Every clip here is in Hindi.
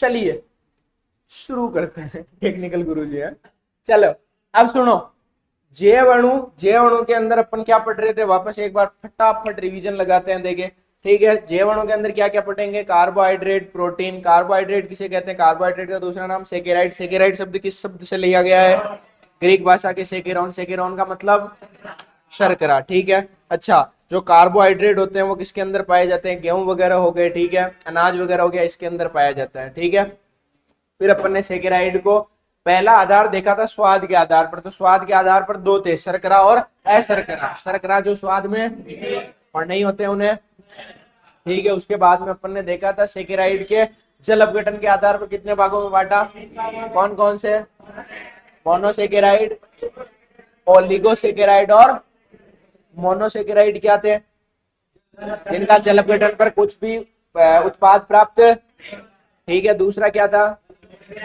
चलिए शुरू करते हैं, टेक्निकल गुरुजी है। चलो अब सुनो, जैव अणु के अंदर अपन क्या पढ़ रहे थे, वापस एक बार फटाफट रिवीजन लगाते हैं। देखे ठीक है, जैव अणु के अंदर क्या क्या पढ़ेंगे, कार्बोहाइड्रेट, प्रोटीन। कार्बोहाइड्रेट किसे कहते हैं, कार्बोहाइड्रेट का दूसरा नाम सेकेराइड। सेकेराइड शब्द किस शब्द से लिया गया है, ग्रीक भाषा के सेकेरॉन। सेकेरॉन का मतलब शर्करा, ठीक है। अच्छा, जो कार्बोहाइड्रेट होते हैं वो किसके अंदर पाए जाते हैं, गेहूं वगैरह हो गए, ठीक है, अनाज वगैरह हो गया, इसके अंदर पाया जाता है, ठीक है। फिर अपन ने सेकेराइड को पहला आधार देखा था स्वाद के आधार पर, तो स्वाद के आधार पर दो थे, शर्करा और अशर्करा। शर्करा जो स्वाद में और नहीं होते उन्हें, ठीक है। उसके बाद में अपन ने देखा था सेकेराइड के जल अपघटन के आधार पर कितने भागों में बांटा, कौन कौन से, मोनोसेकेराइड, ओलिगोसेकेराइड और मोनोसेकेराइड क्या थे, जिनका जल अपघटन पर कुछ भी उत्पाद प्राप्त, ठीक है। दूसरा क्या था,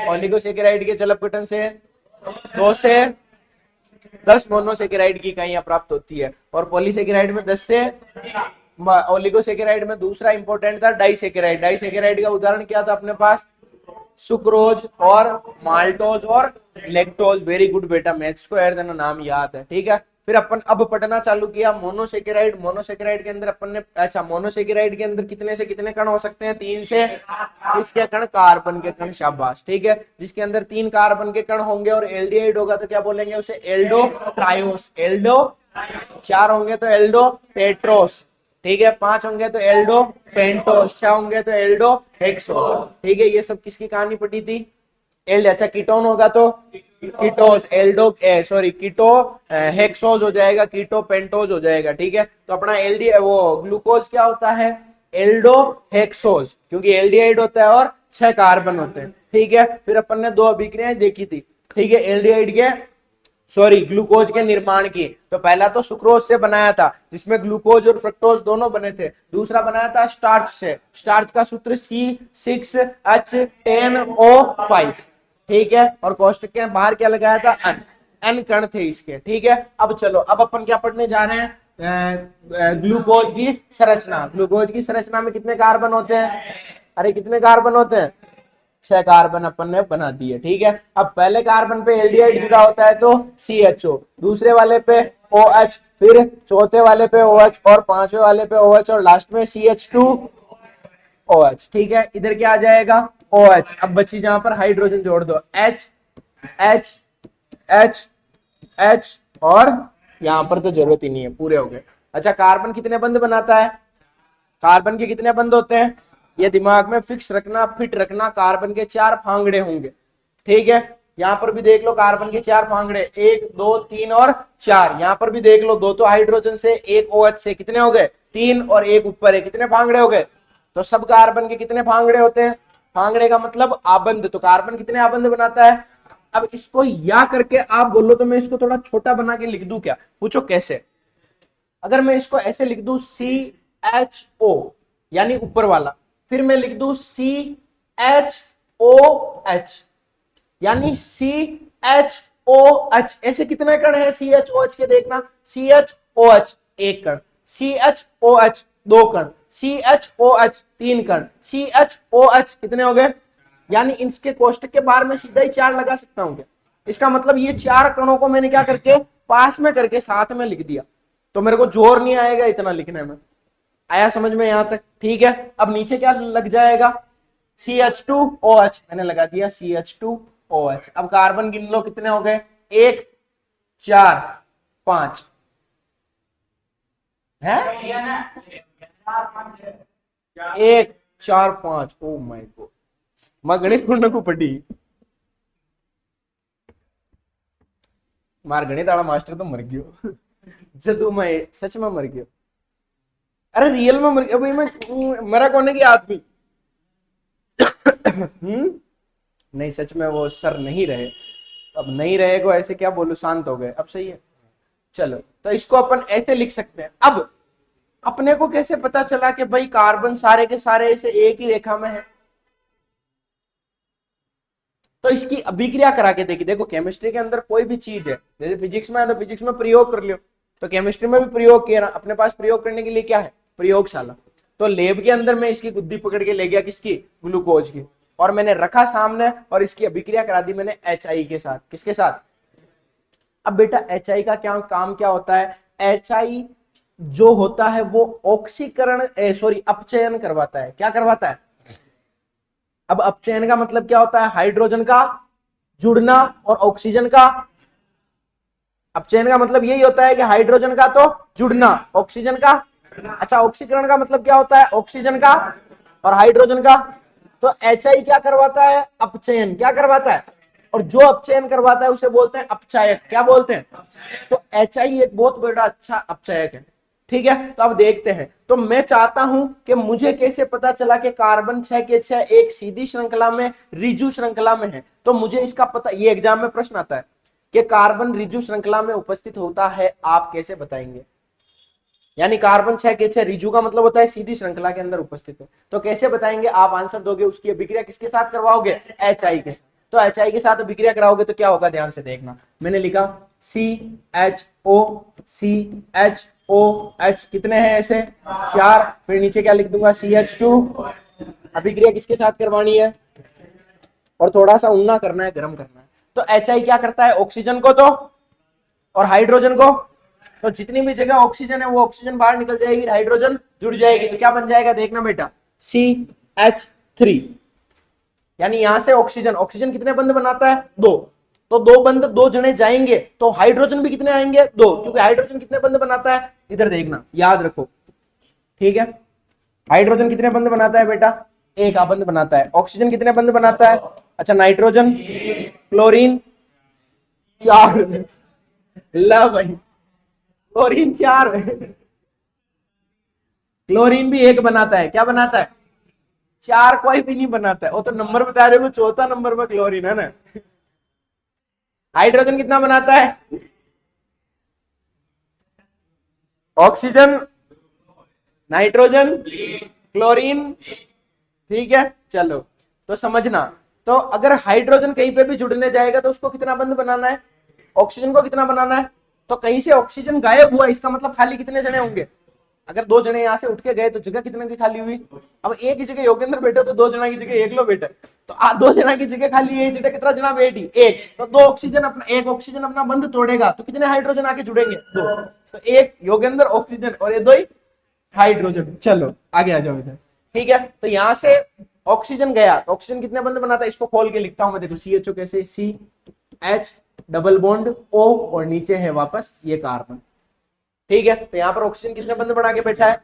ओलिगोसेकेराइड के जल अपघटन से 2 से 10 मोनोसेकेराइड की इकाइयां प्राप्त होती है, और पॉलीसेकेराइड में 10 से, ओलिगोसेकेराइड में दूसरा इंपॉर्टेंट था डाइसेकेराइड। डाइसेकेराइड का उदाहरण क्या था अपने पास, सुक्रोज और माल्टोज और लैक्टोज। वेरी गुड बेटा, मैथ्स को ऐड देना, नाम याद है, ठीक है। फिर अपन अब पढ़ना चालू किया मोनोसेकेराइड। मोनोसेकेराइड के अंदर अपन ने, अच्छा, मोनोसेकेराइड के अंदर कितने से कितने कण हो सकते हैं, 3 से, इसके कण, कार्बन के कण, शाबाश, ठीक है। जिसके अंदर 3 कार्बन के कण होंगे और एल्डिहाइड होगा तो क्या बोलेंगे उसे, एल्डो ट्रायोस। एल्डो 4 होंगे तो एल्डो पेट्रोस, ठीक है। 5 होंगे तो एल्डो पेंटोस, 6 होंगे तो एल्डो हेक्सोस, ठीक है। ये सब किसकी कहानी पढ़ी थी, एल्ड। अच्छा, कीटोन होगा तो ketose, aldo sorry keto hexose हो जाएगा, कीटो पेंटोज हो जाएगा, ठीक है। तो अपना एल्डी वो ग्लूकोज क्या होता है, एल्डो हेक्सोज, क्योंकि एल्डिहाइड होता है और 6 कार्बन होते हैं, ठीक है। फिर अपन ने 2 अभिक्रियाएं देखी थी, ठीक है, एल्डिहाइड के, सॉरी, ग्लूकोज के निर्माण की। तो पहला तो सुक्रोज से बनाया था, जिसमें ग्लूकोज और फ्रक्टोज दोनों बने थे। दूसरा बनाया था स्टार्च से, स्टार्च का सूत्र C6H10O5, ठीक है। और कोष्टक के बाहर क्या लगाया था, N। N कण थे इसके, ठीक है। अब चलो, अब अपन क्या पढ़ने जा रहे हैं, ग्लूकोज की संरचना। ग्लूकोज की संरचना में कितने कार्बन होते हैं, अरे कितने कार्बन होते हैं, 6 कार्बन अपन ने बना दिए, ठीक है। अब पहले कार्बन पे एल्डिहाइड जुड़ा होता है तो CHO, दूसरे वाले पे OH, फिर चौथे वाले पे OH, और पांचवे वाले पे OH, और लास्ट में CH2OH, ठीक है। इधर क्या आ जाएगा, OH। अब बची जहां पर हाइड्रोजन जोड़ दो, H H H H, और यहां पर तो जरूरत ही नहीं है, पूरे हो गए। अच्छा, कार्बन कितने बंध बनाता है, कार्बन के कितने बंध होते हैं, ये दिमाग में फिक्स रखना, फिट रखना। कार्बन के 4 फांगड़े होंगे, ठीक है। यहां पर भी देख लो, कार्बन के 4 फांगड़े, 1 2 3 और 4। यहां पर भी देख लो, 2 तो हाइड्रोजन से, 1 OH से, कितने हो गए, 3, और 1 ऊपर है, कितने फांगड़े हो गए। तो सब कार्बन के कितने फांगड़े होते हैं, फांगड़े का मतलब आबंध। तो कार्बन कितने आबंध बनाता है। अब इसको या करके आप बोलो तो मैं इसको थोड़ा छोटा बना के लिख दूं क्या, पूछो कैसे। अगर मैं इसको ऐसे लिख दूं CHO, यानी ऊपर वाला, फिर मैं लिख दूं CHOH, यानी CHOH, ऐसे कितने कण है CHOH के, देखना, CHOH 1 कण, CHOH 2 कण, CHOH 3 कण, CHOH कितने हो गए, यानी इसके कोष्टक के बाहर में सीधा ही 4 लगा सकता हूं क्या। इसका मतलब ये 4 कणों को मैंने क्या करके पास में करके साथ में लिख दिया, तो मेरे को जोर नहीं आएगा इतना लिखने में। आया समझ में यहां तक, ठीक है। अब नीचे क्या लग जाएगा, CH2OH, मैंने लगा दिया CH2OH। अब कार्बन गिन लो कितने हो गए, 1 4 5 है, 1 4 5। ओ माय गॉड, मैं गणित पूर्ण को पढ़ी, मार गणित वाला मास्टर तो मर गयो जदू मैं सच में मर गयो, अरे रियल में मर गया भाई मैं, मरा कोने की आदमी नहीं सच में वो सर नहीं रहे, अब नहीं रहे को ऐसे क्या बोलूं, शांत हो गए, अब सही है। चलो, तो इसको अपन ऐसे लिख सकते हैं। अब अपने को कैसे पता चला कि भाई कार्बन सारे के सारे ऐसे एक ही रेखा में है, तो इसकी अभिक्रिया करा के देखी। देखो केमिस्ट्री के अंदर कोई भी चीज है, जैसे फिजिक्स में है तो फिजिक्स में प्रयोग कर लियो, तो केमिस्ट्री में भी प्रयोग किया ना, अपने पास प्रयोग करने के लिए क्या है, प्रयोगशाला। तो लैब के अंदर मैं इसकी गुद्दी पकड़ के ले गया, किसकी, ग्लूकोज की। और मैंने रखा सामने और इसकी अभिक्रिया करा दी मैंने HI के साथ। किसके साथ? अब बेटा HI का क्या काम क्या होता है? HI जो होता है वो ऑक्सीकरण अपचयन करवाता है। क्या करवाता है? अब अपचयन का मतलब क्या होता है? हाइड्रोजन का जुड़ना और ऑक्सीजन का। अपचयन का मतलब यही होता है कि हाइड्रोजन का तो जुड़ना, ऑक्सीजन का। अच्छा, ऑक्सीकरण का मतलब क्या होता है? ऑक्सीजन का और हाइड्रोजन का। तो HI क्या करवाता है? अपचयन। क्या करवाता है? और जो अपचयन करवाता है उसे बोलते हैं अपचायक। क्या बोलते हैं? तो HI एक बहुत बड़ा अच्छा अपचायक है। ठीक है, तो अब देखते हैं। तो मैं चाहता हूं कि मुझे कैसे पता चला कि कार्बन 6 के 6 एक सीधी श्रृंखला में रिजु श्रृंखला में है। तो मुझे इसका पता, ये एग्जाम में प्रश्न आता है कि कार्बन रिजु श्रृंखला में उपस्थित होता है, आप कैसे बताएंगे? यानी कार्बन 6 के 6 रिजु का मतलब होता है सीधी श्रृंखला के अंदर उपस्थित है। तो कैसे बताएंगे? आप आंसर दोगे, उसकी अभिक्रिया किसके साथ करवाओगे? HI के साथ। तो HI के साथ अभिक्रिया कराओगे तो क्या होगा? ध्यान से देखना, मैंने लिखा CHO CHOH, कितने हैं ऐसे? 4। फिर नीचे क्या लिख दूंगा? CH2। अभिक्रिया किसके साथ करवानी है? और थोड़ा सा उन्ना करना है, गर्म करना है। तो HI क्या करता है? ऑक्सीजन को तो और हाइड्रोजन को, तो जितनी भी जगह ऑक्सीजन है वो ऑक्सीजन बाहर निकल जाएगी, हाइड्रोजन जुड़ जाएगी। तो क्या बन जाएगा? देखना बेटा, CH3। यानी यहां से ऑक्सीजन, ऑक्सीजन कितने बंध बनाता है? 2। तो 2 बंध 2 जने जाएंगे तो हाइड्रोजन भी कितने आएंगे? 2, क्योंकि हाइड्रोजन कितने बंध बनाता है? इधर देखना, याद रखो। ठीक है, हाइड्रोजन कितने बंध बनाता है बेटा? 1 बंध बनाता है। ऑक्सीजन कितने बंध बनाता है? अच्छा, नाइट्रोजन, क्लोरीन 4। ला भाई, क्लोरीन 4। क्लोरीन भी 1 बनाता है। क्या बनाता है? 4 कोई भी नहीं बनाता है। वो तो नंबर बता रहे हो, चौथा नंबर पर क्लोरीन है ना। हाइड्रोजन कितना बनाता है? Oxygen, nitrogen, chlorine. ठीक है, चलो तो समझना। तो अगर हाइड्रोजन कहीं पे भी जुड़ने जाएगा तो उसको कितना बंध बनाना है? ऑक्सीजन को कितना बनाना है? तो कहीं से ऑक्सीजन गायब हुआ, इसका मतलब खाली कितने जने होंगे? अगर 2 जने यहां से उठ के गए तो जगह कितने की खाली हुई? अब एक ही जगह योगेंद्र बैठे तो 2 जना की जगह एक लो बैठे, तो 2 जना की जगह खाली है, जगह कितना जना बैठी? 1। तो 2 ऑक्सीजन अपना, 1 ऑक्सीजन अपना बंध तोड़ेगा तो कितने हाइड्रोजन आके जुड़ेंगे? 2। तो 1 योगेंद्र ऑक्सीजन और ये 2 ही हाइड्रोजन। चलो आगे आ जाओ इधर। ठीक है, तो यहां से ऑक्सीजन गया तो ऑक्सीजन कितने बंध बनाता है? इसको खोल के लिखता हूं मैं, देखो CHO कैसे, CH डबल बॉन्ड O और नीचे है वापस ये कार्बन। ठीक है, तो यहाँ पर ऑक्सीजन कितने बंध बना के बैठा है?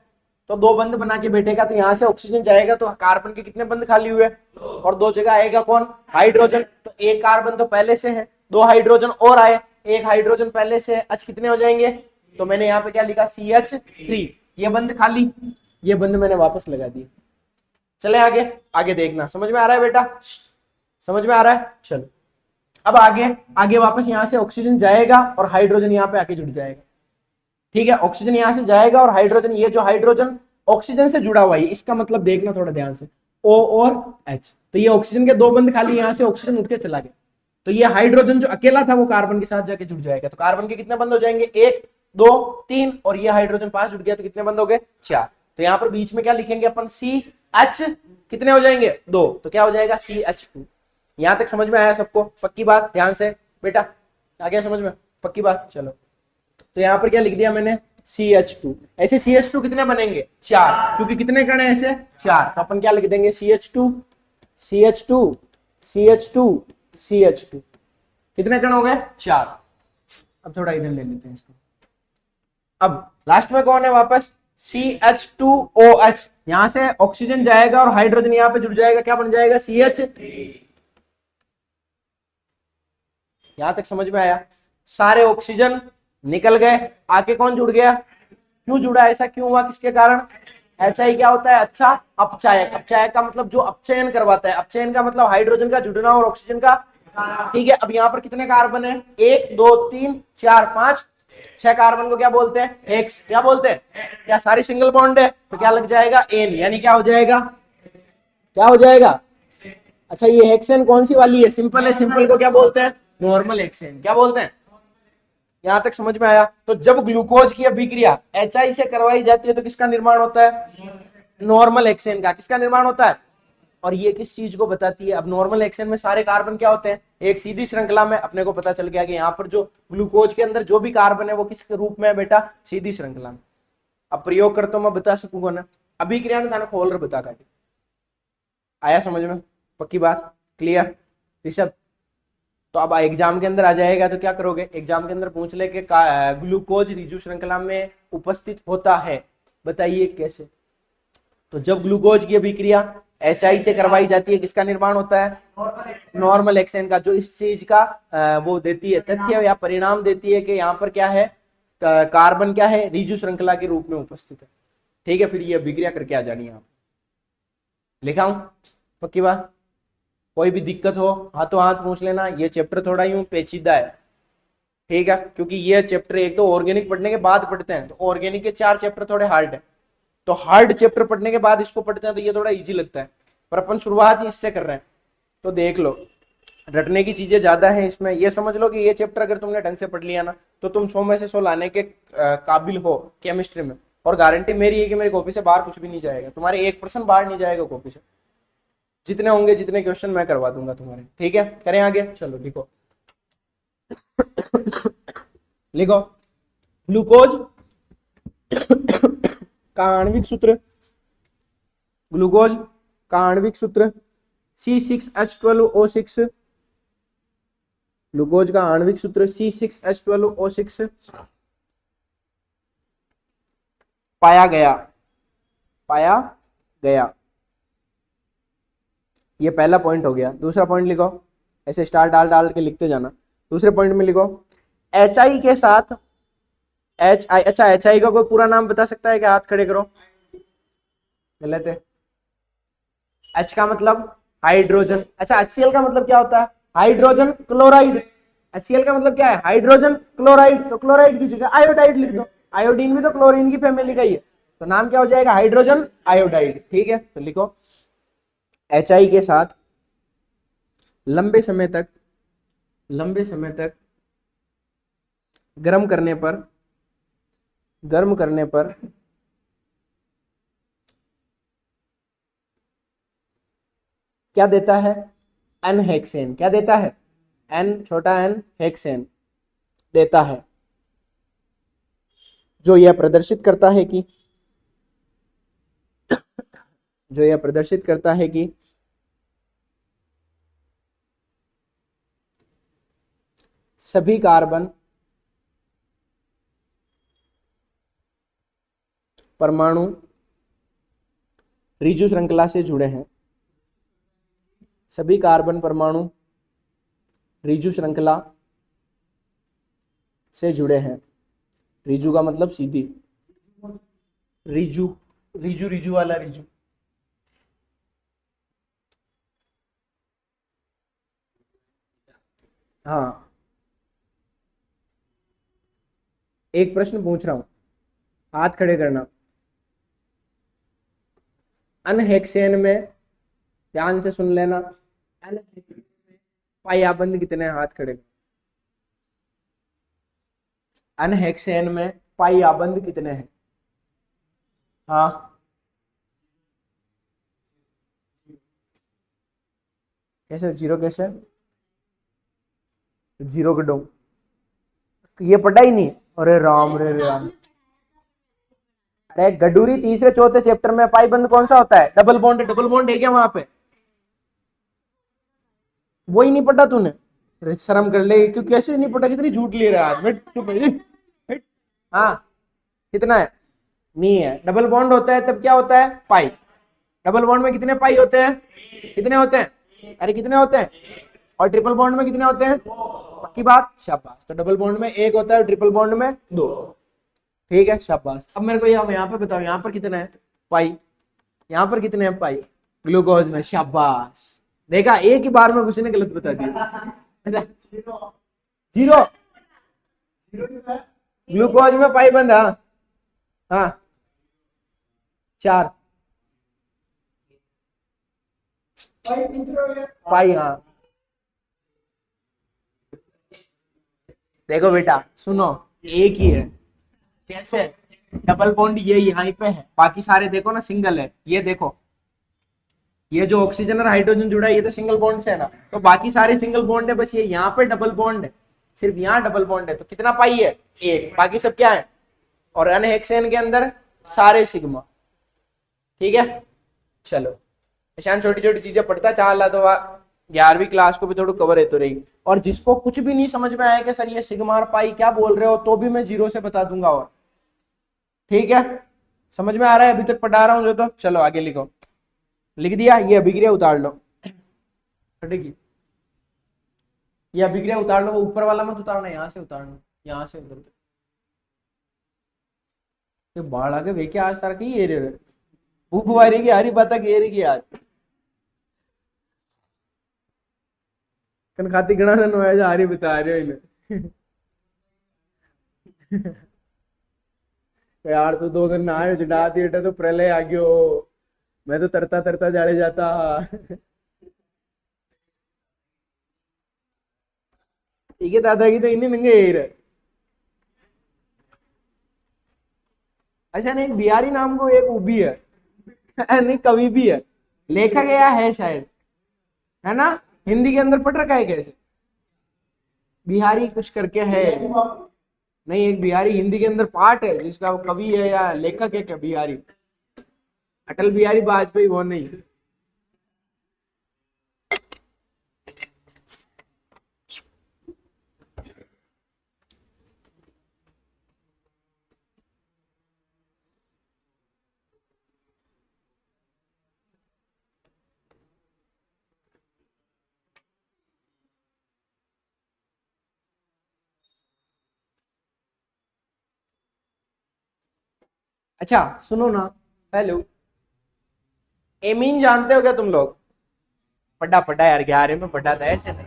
तो 2 बंध बना के बैठेगा। तो यहां से ऑक्सीजन जाएगा तो कार्बन के कितने बंध खाली हुए? और 2 जगह आएगा कौन? हाइड्रोजन। तो 1 कार्बन तो पहले से है, 2 हाइड्रोजन और आए, 1 हाइड्रोजन पहले से है। H कितने हो जाएंगे? तो मैंने यहाँ पे क्या लिखा? CH3। ये बंध खाली, ये बंध मैंने वापस लगा दिए। चले आगे, आगे देखना। समझ में आ रहा है बेटा? समझ में आ रहा है? चलो अब आगे, आगे वापस यहां से ऑक्सीजन जाएगा और हाइड्रोजन यहाँ पे आके जुड़ जाएगा। ठीक है, ऑक्सीजन यहां से जाएगा और हाइड्रोजन, ये जो हाइड्रोजन ऑक्सीजन से जुड़ा हुआ है, इसका मतलब देखना थोड़ा ध्यान से, O और H। तो ये ऑक्सीजन के 2 बंध खाली, यहां से ऑक्सीजन उठ के चला गया। तो ये हाइड्रोजन जो अकेला था वो कार्बन के साथ जाके जुड़ जाएगा। तो कार्बन के कितने बंध हो जाएंगे? 1 2 3, और ये हाइड्रोजन 5 जुड़ गया तो कितने बंध हो गए? 4। तो यहाँ पर बीच में क्या लिखेंगे अपन? CH कितने हो जाएंगे? 2। तो क्या हो जाएगा? CH2। यहां तक समझ में आया सबको? पक्की बात? ध्यान से बेटा, आ गया समझ में? पक्की बात? चलो, तो यहां पर क्या लिख दिया मैंने? CH2। ऐसे CH2 कितने बनेंगे? 4, क्योंकि कितने कण है ऐसे? 4। तो अपन क्या लिख देंगे? CH2 CH2 CH2 CH2। कितने कण हो गए? 4। अब थोड़ा इधर ले लेते हैं इसको। अब लास्ट में कौन है वापस? CH2OH। यहां से ऑक्सीजन जाएगा और हाइड्रोजन यहां पे जुड़ जाएगा, क्या बन जाएगा? CH। यहां तक समझ में आया? सारे ऑक्सीजन निकल गए, आके कौन जुड़ गया? क्यों जुड़ा? ऐसा क्यों हुआ? किसके कारण? HI क्या होता है? अच्छा अपचायक। अपचायक का मतलब जो अपचयन करवाता है। अपचयन का मतलब हाइड्रोजन का जुड़ना और ऑक्सीजन का। ठीक है, अब यहाँ पर कितने कार्बन है? 1 2 3 4 5 6 कार्बन को क्या बोलते हैं? हेक्स। क्या बोलते हैं? क्या सारी सिंगल बॉन्ड है? तो क्या लग जाएगा? N। यानी क्या हो जाएगा? क्या हो जाएगा? अच्छा, ये हेक्सेन कौन सी वाली है? सिंपल है। सिंपल को क्या बोलते हैं? Normal hexane. क्या बोलते हैं? यहां तक समझ में आया? तो जब ग्लूकोज की अभिक्रिया HI से करवाई जाती है तो किसका निर्माण होता है? नॉर्मल हेक्सेन का। किसका निर्माण होता है? और ये किस चीज को बताती है? अब नॉर्मल एक्शन में सारे कार्बन क्या होते हैं? एक सीधी श्रृंखला में। अपने को पता चल गया कि यहाँ पर जो ग्लूकोज के अंदर जो भी कार्बन है वो किस रूप में है बेटा? सीधी श्रृंखला में। अब प्रयोग करता हूं मैं, बता सकूंगा ना? अभिक्रिया ने थाने खोल रहे बता काटी। आया समझ में? पक्की बात? क्लियर ऋषभ? तो अब एग्जाम के अंदर आ जाएगा तो क्या करोगे? एग्जाम के अंदर पूछ ले कि ग्लूकोज रिजु श्रृंखला में उपस्थित होता है, बताइए कैसे? तो जब ग्लूकोज की अभिक्रिया HI से करवाई जाती है, किसका निर्माण होता है? नॉर्मल एक्शन का। जो इस चीज का वो देती है तथ्य या परिणाम देती है कि यहाँ पर क्या है? कार्बन क्या है? रिजु श्रृंखला के रूप में उपस्थित है। ठीक है, फिर ये अभिक्रिया करके आ जानी है। आप लिखा हूं? पक्की बात? कोई भी दिक्कत हो हाथों हाथ पूछ लेना। ये चैप्टर थोड़ा यूं पेचीदा है, ठीक है, क्योंकि ये चैप्टर एक तो ऑर्गेनिक पढ़ने के बाद पढ़ते हैं, तो ऑर्गेनिक के 4 चैप्टर थोड़े हार्ड है, तो हार्ड चैप्टर पढ़ने के बाद इसको पढ़ते हैं तो ये थोड़ा इजी लगता है, पर अपन शुरुआत ही इससे कर रहे हैं। तो देख लो, रटने की चीजें ज्यादा है इसमें। ये समझ लो कि ये चैप्टर अगर तुमने ढंग से पढ़ लिया ना तो तुम 100 में से 100 लाने के काबिल हो केमिस्ट्री में। और गारंटी मेरी है कि मेरी कॉपी से बाहर कुछ भी नहीं जाएगा, तुम्हारे 1% बाहर नहीं जाएगा कॉपी से। जितने होंगे, जितने क्वेश्चन मैं करवा दूंगा तुम्हारे। ठीक है, करें आगे? चलो लिखो। लिखो, ग्लूकोज का आणविक सूत्र, ग्लूकोज का आणविक सूत्र C6H12O6। ग्लूकोज का आणविक सूत्र C6H12O6 पाया गया, पाया गया। ये पहला पॉइंट हो गया। दूसरा पॉइंट लिखो, ऐसे स्टार डाल डाल के लिखते जाना। दूसरे पॉइंट में लिखो HI के साथ HI। अच्छा, HI का कोई पूरा नाम बता सकता है क्या? हाथ खड़े करो। गलत है। H का मतलब हाइड्रोजन। अच्छा, HCl का मतलब क्या होता है? Hydrogen chloride. HCl का मतलब क्या है? Hydrogen chloride. तो क्लोराइड की जगह आयोडाइड लिख दो। आयोडीन भी तो क्लोरीन की फैमिली का ही है, तो नाम क्या हो जाएगा? Hydrogen iodide. ठीक है, तो लिखो HI के साथ लंबे समय तक गर्म करने पर क्या देता है? N hexane. क्या देता है? N छोटा n हेक्सेन देता है, जो यह प्रदर्शित करता है कि सभी कार्बन परमाणु रिजु श्रृंखला से जुड़े हैं। सभी कार्बन परमाणु रिजु श्रृंखला से जुड़े हैं। रिजु का मतलब सीधी, रिजु रिजु रिजु वाला रिजु। हाँ, एक प्रश्न पूछ रहा हूं, हाथ खड़े करना। अनहेक्सेन में, ध्यान से सुन लेना, अनहेक्सेन में पाई आबंध कितने हैं? हाथ खड़े। अनहेक्सेन में पाई आबंध कितने हैं? हाँ, कैसे जीरो? कैसे जीरो के डोंग? ये पढ़ा ही नहीं? अरे राम रे राम। अरे गडूरी, तीसरे चौथे चैप्टर में पाई बंद कौन सा होता है? Double bond. डबल बॉन्ड है क्या वहां पे? वो ही नहीं पढ़ा तूने? अरे शर्म कर ले, क्यों कैसे नहीं पढ़ा? कितनी झूठ ले रहा है। चुप है। हाँ, कितना है? नहीं है। डबल बॉन्ड होता है तब क्या होता है? पाई। डबल बॉन्ड में कितने पाई होते हैं? कितने होते हैं? अरे कितने होते हैं? और ट्रिपल बॉन्ड में कितने होते हैं? पक्की बात? शाबाश। तो डबल बॉन्ड में एक होता है, ट्रिपल बॉन्ड में 2। ठीक है, शाबाश। अब मेरे को यहाँ पे बताओ, यहाँ पर कितने हैं पाई? यहाँ पर कितने हैं पाई ग्लूकोज में? शाबाश। देखा, एक ही बार में किसी ने गलत बता दिया। जीरो। ग्लूकोज में पाई बंद। हाँ हाँ, 4 पाई। हाँ, देखो बेटा, सुनो, एक ही है। कैसे? डबल बॉन्ड ये यहाँ पे है, बाकी सारे देखो ना सिंगल है। ये देखो, ये जो ऑक्सीजन और हाइड्रोजन जुड़ा है ये तो सिंगल बॉन्ड से है ना, तो बाकी सारे सिंगल बॉन्ड है, बस ये यहाँ पे डबल बॉन्ड है, सिर्फ यहाँ डबल बॉन्ड है। तो कितना पाई है? एक, बाकी सब क्या है? और अनहेक्सेन के अंदर सारे सिग्मा। ठीक है, चलो ईशान छोटी छोटी चीजें पढ़ता चाह तो 11वीं क्लास को भी थोड़ा कवर है तो रही। और जिसको कुछ भी नहीं समझ में आया कि सर ये सिग्मा और पाई क्या बोल रहे हो, तो भी मैं 0 से बता दूंगा। और ठीक है, समझ में आ रहा है अभी तक पढ़ा रहा हूं जो? तो चलो आगे लिखो। लिख दिया? ये अभिक्रिया उतार लो, हटेगी ये अभिक्रिया उतार लो, वो ऊपर वाला मत उतारना, यहाँ से उतारना, यहाँ से उधर। ये बाढ़ आगे वे क्या आज तार की ये रे भूख वारी की हारी बात है ये की आज कन खाती गणा सन होया जा हारी बता रहे हो इन्हें यार तू 2 दिन नहाए चढ़ा दी तो प्रलय आ गयो, मैं तो तरता तरता जाले जाता ठीक है दादा की तो इन्हें नंगे ही रहे। अच्छा नहीं, बिहारी नाम को एक उबी है नहीं कवि भी है, लेखा गया है शायद, है ना? हिंदी के अंदर पढ़ रखा है कैसे? बिहारी कुछ करके है, नहीं एक बिहारी हिंदी के अंदर पार्ट है जिसका वो कवि है या लेखक है क्या बिहारी? अटल बिहारी वाजपेयी वो नहीं। अच्छा सुनो ना, हेलो, एमीन जानते हो क्या तुम लोग? पढ़ा पढ़ा यार, 11 में पढ़ा था, ऐसे नहीं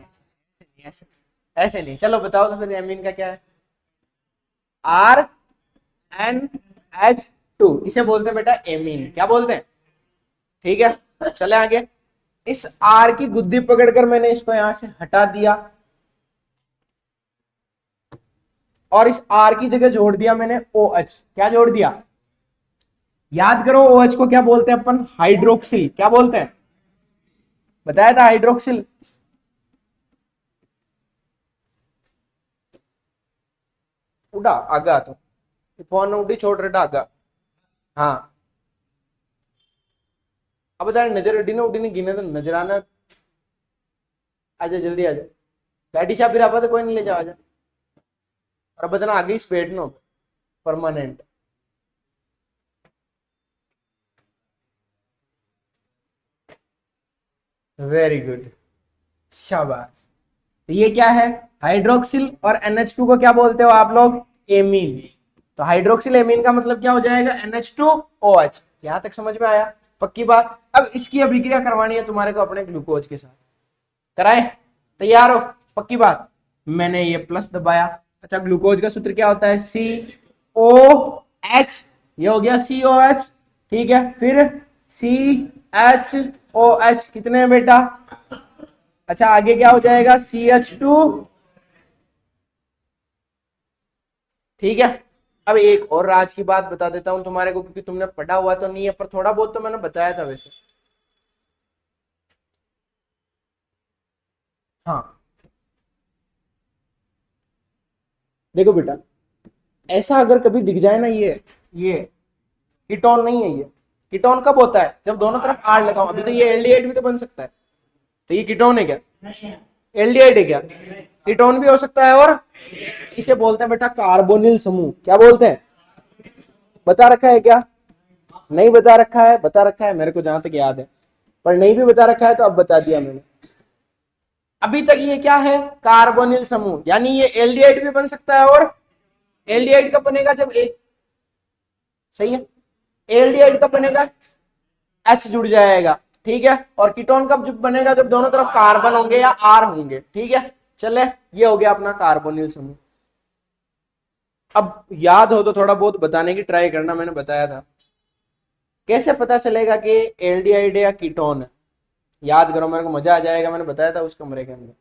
ऐसे नहीं ऐसे नहीं। चलो बताओ तो फिर एमीन का क्या है? RNH2, इसे बोलते हैं बेटा एमीन। क्या बोलते हैं? ठीक है, चले आगे। इस R की गुद्दी पकड़कर मैंने इसको यहां से हटा दिया और इस R की जगह जोड़ दिया मैंने OH। क्या जोड़ दिया? याद करो OH को क्या बोलते हैं अपन? हाइड्रोक्सिल। क्या बोलते हैं? बताया था हाइड्रोक्सिल। उड़ा आगा तो फोन उड़ी छोड़ रहा आगा। हाँ अब बता, नजर उड़ी ना उड़ी नहीं गिने तो नजराना। आजा जल्दी आजा, बैठी छा फिर आप तो कोई नहीं ले जाओ, आजा। और बताना आगे इस पेट नो परमानेंट। वेरी गुड, शाबाश। तो ये क्या है? हाइड्रोक्सिल। और NH2 को क्या बोलते हो आप लोग? एमीन। तो हाइड्रोक्सिल एमीन का मतलब क्या हो जाएगा? NH2OH। यहां तक समझ में आया? पक्की बात। अब इसकी अभिक्रिया करवानी है तुम्हारे को अपने ग्लूकोज के साथ, कराए? तैयार हो? पक्की बात। मैंने ये प्लस दबाया। अच्छा ग्लूकोज का सूत्र क्या होता है? COH। ये हो गया COH। ठीक है, फिर CHOH। कितने हैं बेटा? अच्छा आगे क्या हो जाएगा? CH2। ठीक है, अब एक और राज की बात बता देता हूं तुम्हारे को, क्योंकि तुमने पढ़ा हुआ तो नहीं है पर थोड़ा बहुत तो मैंने बताया था वैसे। हाँ देखो बेटा, ऐसा अगर कभी दिख जाए ना, ये कीटोन नहीं है। ये कीटोन कब होता है? जब दोनों तरफ आर लगाओ। अभी तो ये एल्डिहाइड भी तो बन सकता है, तो ये कीटोन है क्या? एल्डिहाइड है क्या? कीटोन भी हो सकता है। और इसे बोलते हैं बेटा कार्बोनिल समूह। क्या बोलते हैं? बता रखा है क्या? नहीं बता रखा है? बता रखा है मेरे को जहां तक याद है, पर नहीं भी बता रखा है तो अब बता दिया मैंने। अभी तक ये क्या है? कार्बोनिल समूह। यानी ये एल्डिहाइड भी बन सकता है। और एल्डिहाइड कब बनेगा? जब एक, सही है, एल्डिहाइड कब बनेगा? H जुड़ जाएगा। ठीक है, और कीटोन कब बनेगा? जब दोनों तरफ कार्बन होंगे या R होंगे। ठीक है, चले, ये हो गया अपना कार्बोनिल समूह। अब याद हो तो थोड़ा बहुत बताने की ट्राई करना, मैंने बताया था। कैसे पता चलेगा कि एल्डिहाइड या कीटोन है? याद करो, मेरे को मजा आ जाएगा। मैंने बताया था उस कमरे के अंदर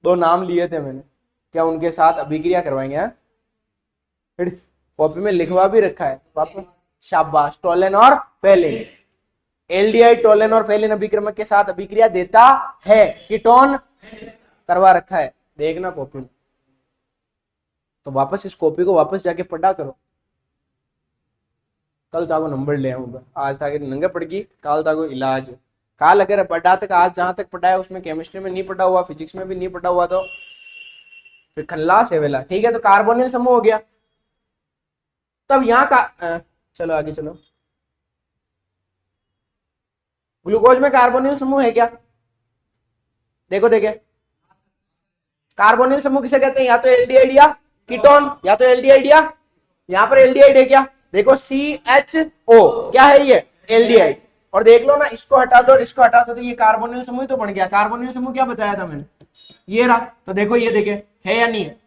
2 नाम लिए थे मैंने, क्या उनके साथ अभिक्रिया करवाएंगे? हाँ? फिर कॉपी में लिखवा भी रखा है वापस। शाबाश, टोलन और फेलिन। एल्डिहाइड टोलन और फेलिन अभिक्रमक के साथ अभिक्रिया देता है। कीटोन करवा रखा है, देखना कॉपी में। तो वापस इस कॉपी को वापस जाके पढ़ा करो। कल ताको नंबर ले आऊंगा, आज ताकि नंगे पड़गी, कल ताको इलाज। काल अगर पढ़ा तक आज जहां तक पढ़ा है उसमें केमिस्ट्री में नहीं पढ़ा हुआ, फिजिक्स में भी नहीं पढ़ा हुआ, तो फिर खल्लास है वेला। ठीक है, तो कार्बोनिल समूह हो गया। तब यहाँ का चलो आगे चलो। ग्लूकोज में कार्बोनिल समूह है क्या? देखो देखे, कार्बोनिल समूह किसे कहते हैं? या तो एल्डिहाइड या कीटोन, या तो एल्डिहाइड या, यहाँ पर एल्डिहाइड है क्या? देखो CHO क्या है ये? एल्डिहाइड। और देख लो ना, इसको हटा दो इसको हटा दो तो ये कार्बोनिल समूह तो बन गया। कार्बोनिल समूह क्या बताया था मैंने? ये रहा। तो देखो ये देखे है या नहीं है?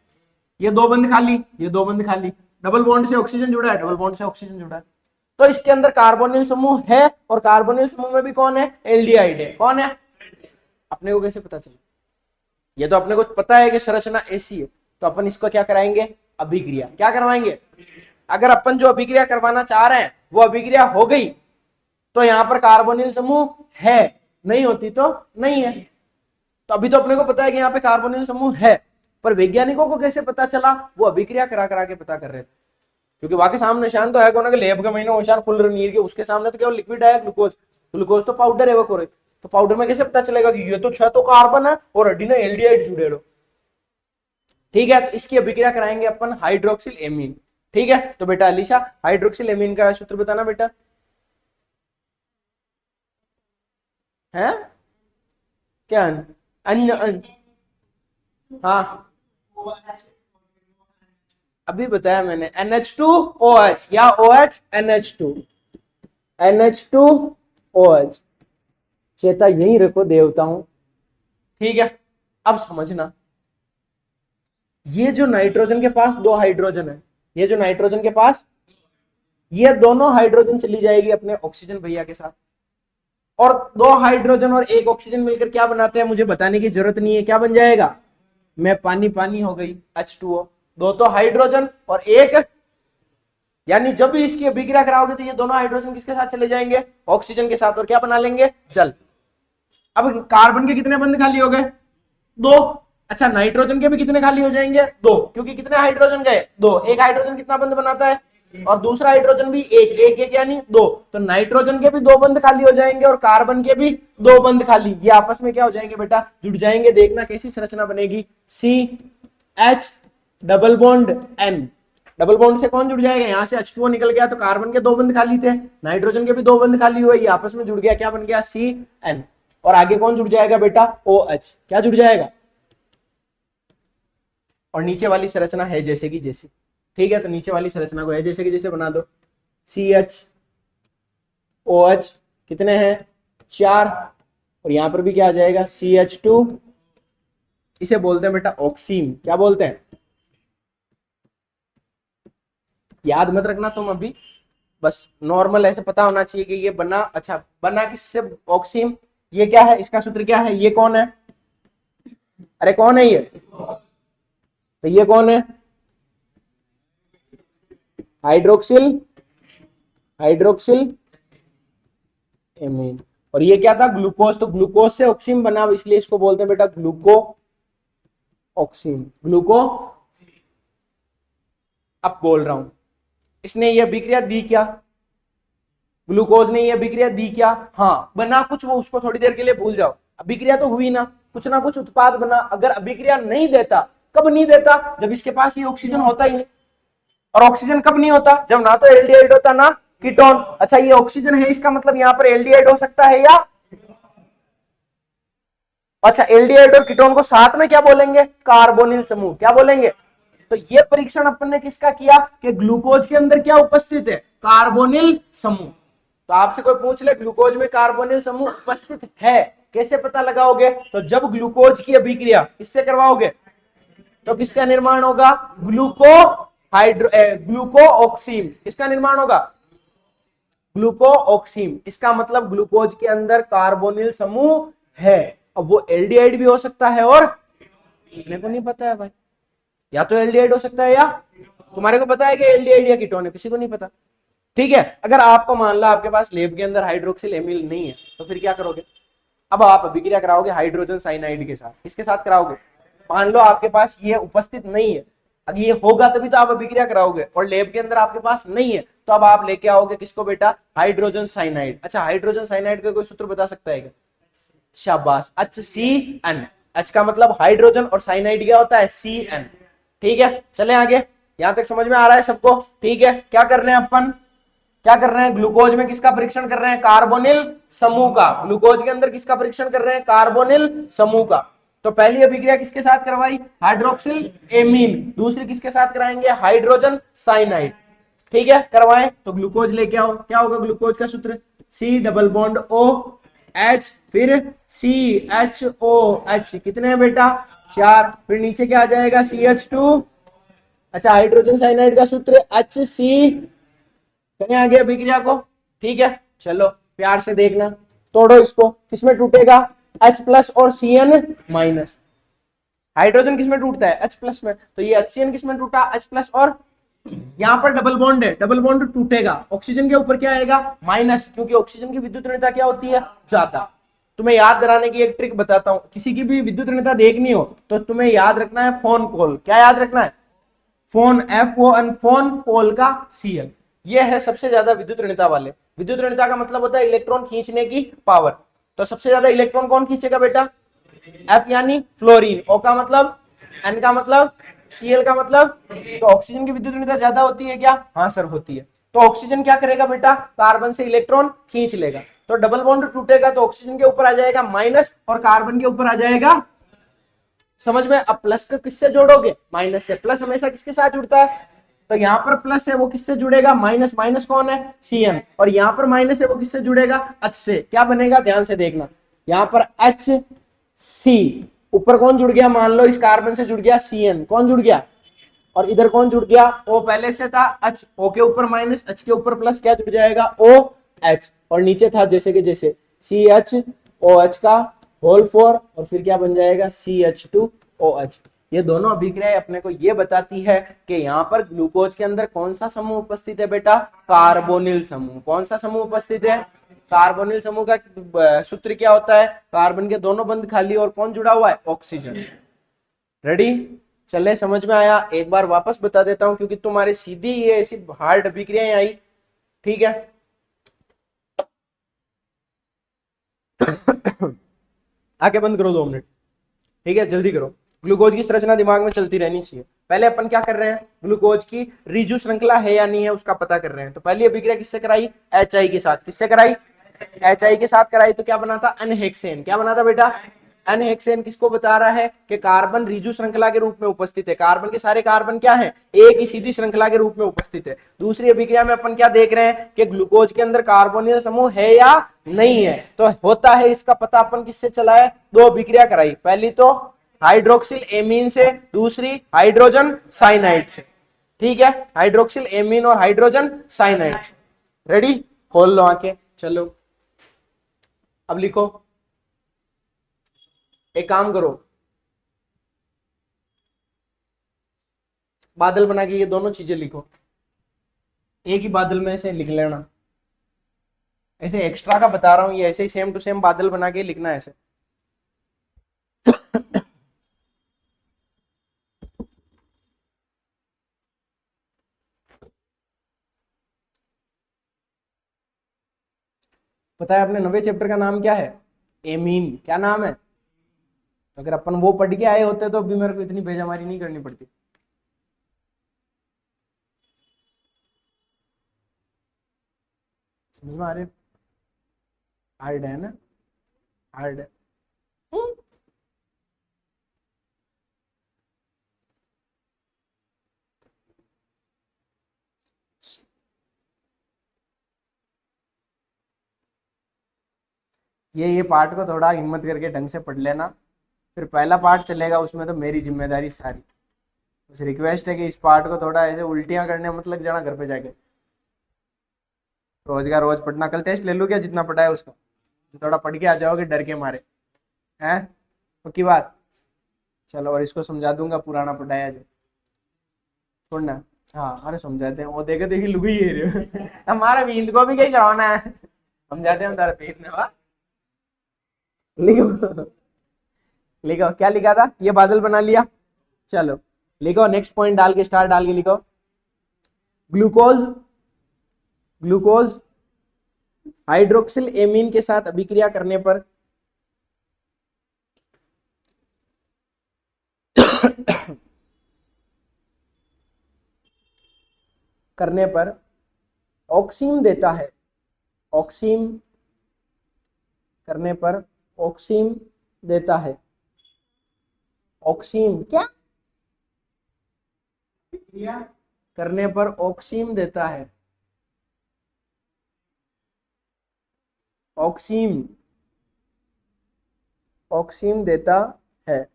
ये दो बंद खाली, ये दो बंद खाली, डबल बॉन्ड से ऑक्सीजन जुड़ा है, डबल बॉन्ड से ऑक्सीजन जुड़ा है। तो इसके अंदर कार्बोनिल समूह है, और कार्बोनिल समूह में भी कौन है? एल्डिहाइड है। कौन है? अपने को कैसे पता चला? ये तो अपने को पता है कि संरचना ऐसी है, तो अपन इसको क्या कराएंगे? अभिक्रिया। क्या करवाएंगे? अगर अपन जो अभिक्रिया करवाना चाह रहे हैं वो अभिक्रिया हो गई तो यहां पर कार्बोनिल समूह है, नहीं होती तो नहीं है। तो अभी तो अपने को पता है कि यहाँ पे कार्बोनिल समूह है, पर वैज्ञानिकों को कैसे पता चला? वो अभिक्रिया करा करा के पता कर रहे थे, क्योंकि वाकई सामने निशान तो है कौन के लैब का महीना निशान खुल रही नीर के, उसके सामने तो केवल लिक्विड है ग्लूकोज। ग्लूकोज तो पाउडर है वो कोरे, तो पाउडर में कैसे पता चलेगा कि ये तो 6 तो कार्बन है और अडी ने एल्डिहाइड जुड़े लो। ठीक है, तो इसकी अभिक्रिया कराएंगे अपन हाइड्रोक्सिल एमीन। ठीक है, तो बेटा अलीशा हाइड्रोक्सिल एमीन का सूत्र बताना बेटा। है क्या? अन्य हाँ अभी बताया मैंने, NH2OH या OH NH2, NH2OH। चेता यही रखो देवताओं। ठीक है, अब समझना, ये जो नाइट्रोजन के पास दो हाइड्रोजन है, ये जो नाइट्रोजन के पास, ये दोनों हाइड्रोजन चली जाएगी अपने ऑक्सीजन भैया के साथ, और दो हाइड्रोजन और एक ऑक्सीजन मिलकर क्या बनाते हैं मुझे बताने की जरूरत नहीं है। क्या बन जाएगा? मैं पानी पानी हो गई, H2O। दो तो हाइड्रोजन और एक, यानी जब भी इसकी अभिक्रिया कराओगे तो ये दोनों हाइड्रोजन किसके साथ चले जाएंगे? ऑक्सीजन के साथ, और क्या बना लेंगे? जल। अब कार्बन के कितने बंद खाली हो गए? दो। अच्छा, नाइट्रोजन के भी कितने खाली हो जाएंगे? दो, क्योंकि कितने हाइड्रोजन गए? दो। एक हाइड्रोजन कितना बंद बनाता है? और दूसरा हाइड्रोजन भी एक एक एक, यानी दो। तो नाइट्रोजन के भी दो बंद खाली हो जाएंगे और कार्बन के भी दो बंद खाली। ये आपस में क्या हो जाएंगे बेटा? जुड़ जाएंगे। देखना कैसी संरचना बनेगी? CH double bond N। Double bond से कौन जुड़ जाएगा? यहां से H2O निकल गया तो कार्बन के दो बंद खाली थे, नाइट्रोजन के भी दो बंद खाली हुए, ये आपस में जुड़ गया। क्या बन गया? CN। और आगे कौन जुड़ जाएगा बेटा? OH। क्या जुड़ जाएगा? और नीचे वाली संरचना है जैसे की जैसे। ठीक है, तो नीचे वाली संरचना को है जैसे की जैसे बना दो। CHOH कितने हैं? 4। और यहां पर भी क्या आ जाएगा? CH2। इसे बोलते हैं बेटा ऑक्सीन। क्या बोलते हैं? याद मत रखना तुम अभी, बस नॉर्मल ऐसे पता होना चाहिए कि ये बना, अच्छा बना किससे? ऑक्सीन। ये क्या है? इसका सूत्र क्या है? ये कौन है? अरे कौन है ये? तो ये कौन है? Hydroxyl, hydroxyl amine. और ये क्या था? ग्लूकोज। तो ग्लूकोज से ऑक्सीन बना, इसलिए इसको बोलते हैं बेटा ग्लूको ऑक्सीन। ग्लूको। अब बोल रहा हूं, इसने ये अभिक्रिया दी क्या? ग्लूकोज ने ये अभिक्रिया दी क्या? हाँ, बना कुछ, वो उसको थोड़ी देर के लिए भूल जाओ, अभिक्रिया तो हुई ना, कुछ ना कुछ उत्पाद बना। अगर अभिक्रिया नहीं देता, कब नहीं देता? जब इसके पास ये ऑक्सीजन होता ही नहीं। और ऑक्सीजन कब नहीं होता? जब ना तो एल्डिहाइड होता ना कीटोन। अच्छा, ये ऑक्सीजन है, इसका मतलब यहां पर एल्डिहाइड हो सकता है या? अच्छा, एल्डिहाइड और कीटोन को साथ में क्या बोलेंगे? कार्बोनिल समूह। क्या बोलेंगे? तो ये परीक्षण अपन ने किसका किया कि ग्लूकोज के अंदर क्या उपस्थित है? कार्बोनिल समूह। तो आपसे कोई पूछ ले ग्लूकोज में कार्बोनिल समूह उपस्थित है, कैसे पता लगाओगे? तो जब ग्लूकोज की अभिक्रिया किससे करवाओगे तो किसका निर्माण होगा? ग्लूको ऑक्सीन। किसका निर्माण होगा? ग्लूको ऑक्सीन। इसका मतलब ग्लूकोज के अंदर कार्बोनिल समूह है। अब वो एल्डिहाइड भी हो सकता है, और अपने को नहीं पता है भाई, या तो एल्डिहाइड हो सकता है या, तुम्हारे को पता है कि एल्डिहाइड या कीटोन है? किसी को नहीं पता। ठीक है। अगर आपको मान लो आपके पास लेब के अंदर हाइड्रोक्सिल एमिल नहीं है तो फिर क्या करोगे? अब आप अभिक्रिया कराओगे हाइड्रोजन साइनाइड के साथ। किसके साथ कराओगे? मान लो आपके पास ये उपस्थित नहीं है, अगर ये होगा तभी तो आप अभिक्रिया कराओगे, और लेब के अंदर आपके पास नहीं है तो अब आप लेके आओगे किसको बेटा? Hydrogen cyanide. अच्छा, हाइड्रोजन साइनाइड का कोई सूत्र बता सकता है क्या? शाबाश, HCN। H का मतलब हाइड्रोजन और साइनाइड क्या होता है? CN। ठीक है, चले आगे। यहां तक समझ में आ रहा है सबको? ठीक है, क्या कर रहे हैं अपन? क्या कर रहे हैं? ग्लूकोज में किसका परीक्षण कर रहे हैं? कार्बोनिल समूह का। ग्लूकोज के अंदर किसका परीक्षण कर रहे हैं? कार्बोनिल समूह का। तो पहली अभिक्रिया किसके साथ करवाई? Hydroxyl amine. दूसरी किसके साथ कराएंगे? Hydrogen cyanide. ठीक है, करवाएं। तो ग्लूकोज लेके आओ। क्या होगा ग्लूकोज का सूत्र? C double bond O H, फिर CHOH। कितने हैं बेटा? 4। फिर नीचे क्या आ जाएगा? CH2। अच्छा, हाइड्रोजन साइनाइड का सूत्र HC। करें आगे अभिक्रिया को। ठीक है, चलो प्यार से देखना, तोड़ो इसको। किसमें टूटेगा? H प्लस और Cn माइनस। हाइड्रोजन किसमें टूटता है? H प्लस में। तो ये HCN किसमें टूटा? H प्लस, और यहां पर डबल बॉन्ड है, डबल बॉन्ड टूटेगा, ऑक्सीजन के ऊपर क्या आएगा? माइनस, क्योंकि ऑक्सीजन की विद्युत ऋणता क्या होती है? ज्यादा। तुम्हें याद कराने की एक ट्रिक बताता हूं, किसी की भी विद्युत ऋणता देखनी हो तो तुम्हें याद रखना है फोन कॉल। क्या याद रखना है? फोन, FON, फोन, पोल का CL। ये है सबसे ज्यादा विद्युत ऋणता वाले। विद्युत ऋणता का मतलब होता है इलेक्ट्रॉन खींचने की पावर। तो सबसे ज्यादा इलेक्ट्रॉन कौन खींचेगा बेटा? F यानी फ्लोरीन। O का मतलब, N का मतलब, Cl का मतलब। तो ऑक्सीजन की विद्युत ऋणता ज्यादा होती है क्या? हाँ सर, होती है। तो ऑक्सीजन क्या करेगा बेटा? कार्बन से इलेक्ट्रॉन खींच लेगा। तो डबल बॉन्ड टूटेगा तो ऑक्सीजन के ऊपर आ जाएगा माइनस और कार्बन के ऊपर आ जाएगा। समझ में? अब प्लस को किससे जोड़ोगे? माइनस से। प्लस हमेशा किसके साथ जुड़ता है? तो यहाँ पर प्लस है वो किससे जुड़ेगा? माइनस। माइनस कौन है? Cn। और यहाँ पर माइनस है वो किससे जुड़ेगा? H से। क्या बनेगा? ध्यान से देखना, यहाँ पर HC, ऊपर कौन जुड़ गया? मान लो इस कार्बन से जुड़ गया Cn। कौन जुड़ गया? और इधर कौन जुड़ गया? O पहले से था। H, O के ऊपर माइनस, H के ऊपर प्लस, क्या जुड़ जाएगा? OH। और नीचे था जैसे के जैसे CHOH का होल 4, और फिर क्या बन जाएगा? CH2OH। ये दोनों अभिक्रियाएं अपने को ये बताती है कि यहाँ पर ग्लूकोज के अंदर कौन सा समूह उपस्थित है बेटा? कार्बोनिल समूह। कौन सा समूह उपस्थित है? कार्बोनिल समूह का सूत्र क्या होता है? कार्बन के दोनों बंध खाली और कौन जुड़ा हुआ है? ऑक्सीजन। रेडी? चले, समझ में आया? एक बार वापस बता देता हूं क्योंकि तुम्हारे सीधी ये ऐसी हार्ड अभिक्रियाएं आई। ठीक है, आंखें बंद करो 2 मिनट। ठीक है, जल्दी करो। ग्लूकोज की संरचना दिमाग में चलती रहनी चाहिए। पहले अपन क्या कर रहे हैं? ग्लूकोज की रिजु श्रृंखला है या नहीं है उसका पता कर रहे हैं। तो पहली अभिक्रिया किससे कराई? HI के साथ। किससे कराई? HI के साथ कराई। तो क्या बना था? अनहेक्सेन। क्या बना था बेटा? अनहेक्सेन। किसको बता रहा है? कि कार्बन रिजु श्रृंखला के रूप में उपस्थित है। कार्बन के सारे कार्बन क्या है? एक ही सीधी श्रृंखला के रूप में उपस्थित है। दूसरी अभिक्रिया में अपन क्या देख रहे हैं? कि ग्लूकोज के अंदर कार्बोनिल समूह है या नहीं है। तो होता है, इसका पता अपन किससे चला है? 2 अभिक्रिया कराई। पहली तो हाइड्रोक्सिल एमीन से, दूसरी हाइड्रोजन साइनाइड से। ठीक है, हाइड्रोक्सिल एमीन और हाइड्रोजन साइनाइड से। रेडी? खोल लो आंखें, चलो अब लिखो। एक काम करो, बादल बना के ये दोनों चीजें लिखो। एक ही बादल में से लिख लेना। ऐसे एक्स्ट्रा का बता रहा हूं, ये ऐसे ही सेम टू सेम बादल बना के लिखना है ऐसे। पता है अपने 9वें चैप्टर का नाम क्या है? एमीन। क्या नाम है? तो अगर अपन वो पढ़ के आए होते तो अभी मेरे को इतनी बेजमारी नहीं करनी पड़ती। समझ में आ रहे? हार्ड है ना? हार्ड है। ये पार्ट को थोड़ा हिम्मत करके ढंग से पढ़ लेना। फिर पहला पार्ट चलेगा, उसमें तो मेरी जिम्मेदारी सारी। बस रिक्वेस्ट है कि इस पार्ट को थोड़ा ऐसे उल्टियां करने मत लग जाना घर पे जाके। रोज का रोज पढ़ना। कल टेस्ट ले लो क्या जितना पढ़ा है उसका? थोड़ा पढ़ के आ जाओगे डर के मारे, हैं? पक्की बात? चलो, और इसको समझा दूंगा पुराना पढ़ाया जो। छोड़ना। हाँ अरे समझाते हैं वो देखे देखी लुगी ही रहे हमारा बींद को भी कहीं कराना है समझाते हैं तारा पीर ने वाह लिखो लिखो क्या लिखा था ये बादल बना लिया चलो लिखो नेक्स्ट पॉइंट डाल के स्टार डाल के लिखो ग्लूकोज ग्लूकोज हाइड्रोक्सिल एमीन के साथ अभिक्रिया करने पर करने पर ऑक्सीन देता है ऑक्सीन करने पर ऑक्सीन देता है ऑक्सीन क्या करने पर ऑक्सीन देता है ऑक्सीन ऑक्सीन देता है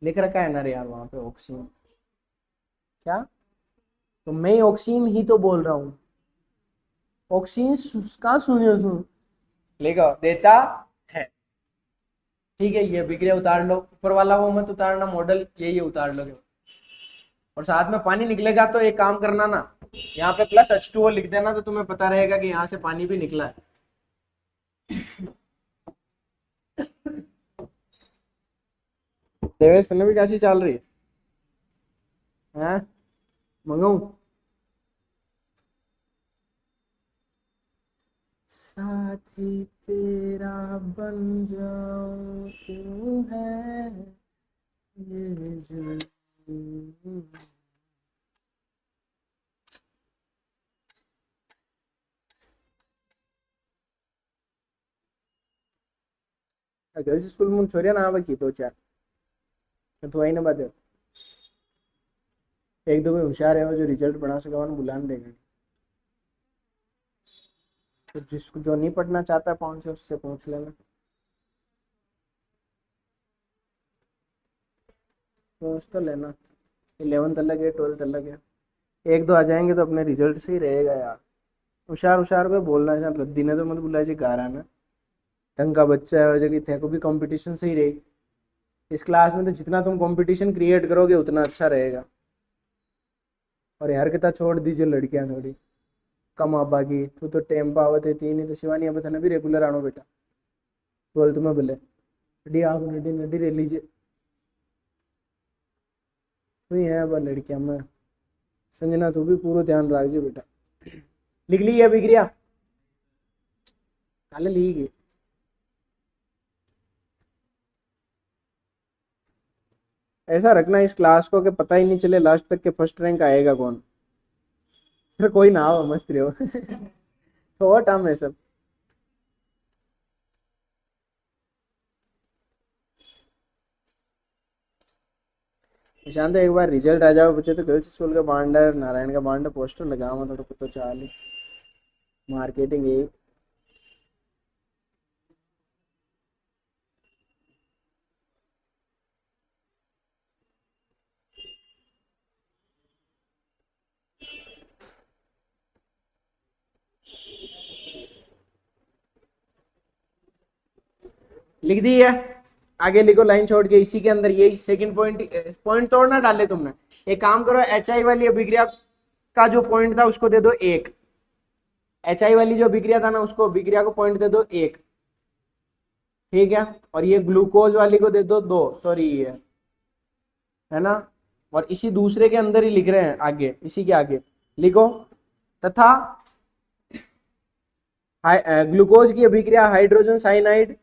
लिख रखा है ना रे यार वहां पे ऑक्सीन क्या तो मैं ऑक्सीन ही तो बोल रहा हूं ऑक्सीन कहाँ सुनियो सुन लिखो देता है ठीक है ये बिगड़े उतार लो ऊपर वाला वो मत उतारना मॉडल यही उतार लो और साथ में पानी निकलेगा तो एक काम करना ना यहाँ पे प्लस H2O लिख देना तो तुम्हें पता रहेगा कि यहाँ से पानी भी निकला है देवेश तने भी कैसी चल रही है मंगाऊ साथी तेरा बन जाऊं क्यों है ये जुल्म गर्ल्स स्कूल में छोरिया ना बाकी दो चार तो आई ना बात है एक दो कोई होशियार है वो जो रिजल्ट बना सका उन्हें बुलाने देगा तो जिसको जो नहीं पढ़ना चाहता पहुंच से उससे पूछ लेना पूछ तो लेना 11th अलग है 12th अलग है एक दो आ जाएंगे तो अपने रिजल्ट से ही रहेगा यार होशियार होशियार को बोलना है रद्दी ने तो मत बुला जी गा रहा ना ढंग का बच्चा है और जगह थे को भी कंपटीशन सही रहेगी इस क्लास में तो जितना तुम कंपटीशन क्रिएट करोगे उतना अच्छा रहेगा और यार कितना छोड़ दीजिए लड़कियां थोड़ी कम आ बाकी तू तो टेम पावत है तीन ही तो शिवानी अब था ना भी रेगुलर आनो बेटा 12th में बोले नडी आप नडी नडी रे लीजिए तू ही है अब लड़कियां में संजना तू भी पूरा ध्यान रखिए बेटा लिख ली है बिक्रिया कल ली गई ऐसा रखना इस क्लास को कि पता ही नहीं चले लास्ट तक के फर्स्ट रैंक आएगा कौन सर कोई ना हो मस्त रहो थोड़ा टाइम है सब शांत एक बार रिजल्ट आ जाओ बच्चे तो गर्ल्स स्कूल का बांडर नारायण का बांडर पोस्टर लगाओ थोड़ा कुछ तो चाल मार्केटिंग है लिख दी है आगे लिखो लाइन छोड़ के इसी के अंदर ये सेकंड पॉइंट तोड़ना डाले तुमने एक काम करो HI वाली अभिक्रिया का जो पॉइंट था उसको दे दो 1 HI वाली जो अभिक्रिया था ना उसको अभिक्रिया को पॉइंट दे दो 1 ठीक है और ये ग्लूकोज वाली को दे दो 2 सॉरी ये है ना और इसी दूसरे के अंदर ही लिख रहे हैं आगे इसी के आगे लिखो तथा ग्लूकोज की अभिक्रिया हाइड्रोजन साइनाइड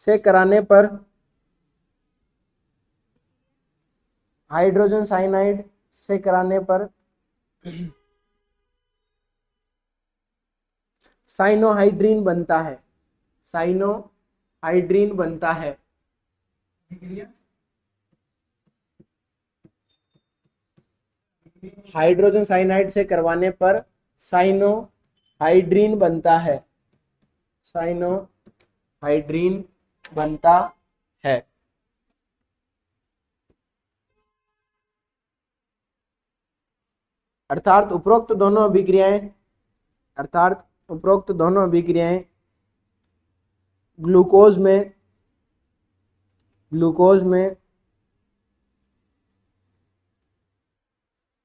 से कराने पर हाइड्रोजन साइनाइड से कराने पर साइनोहाइड्रीन बनता है साइनोहाइड्रीन बनता है हाइड्रोजन साइनाइड से करवाने पर साइनोहाइड्रीन बनता है साइनोहाइड्रीन बनता है अर्थात उपरोक्त दोनों अभिक्रियाएं ग्लूकोज में ग्लूकोज में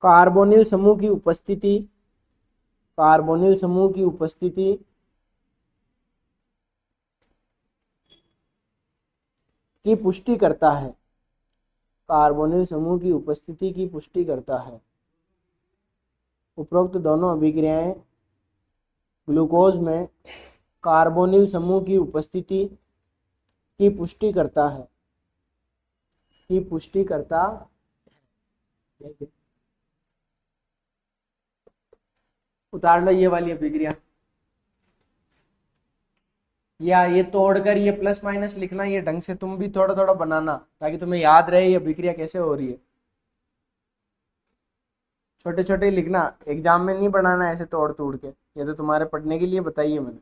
कार्बोनिल समूह की उपस्थिति, कार्बोनिल समूह की उपस्थिति की पुष्टि करता है, कार्बोनिल समूह की उपस्थिति की पुष्टि करता है। उपरोक्त दोनों अभिक्रियाएं ग्लूकोज में कार्बोनिल समूह की उपस्थिति की पुष्टि करता है, की पुष्टि करता है। उतार लो ये वाली अभिक्रिया, या ये तोड़कर ये प्लस माइनस लिखना, ये ढंग से तुम भी थोड़ा थोड़ा बनाना ताकि तुम्हें याद रहे ये अभिक्रिया कैसे हो रही है। छोटे छोटे लिखना, एग्जाम में नहीं बनाना ऐसे तोड़ तोड़ के, ये तो तुम्हारे पढ़ने के लिए बताइए मैंने।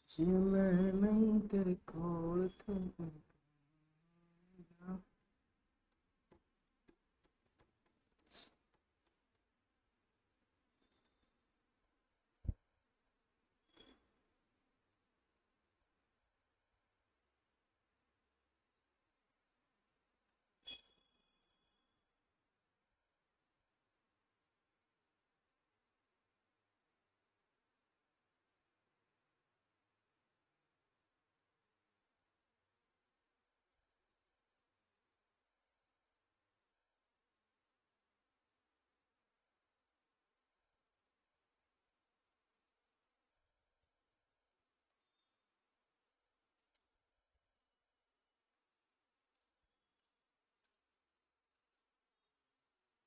जी मैं नहीं तेरे कोल था।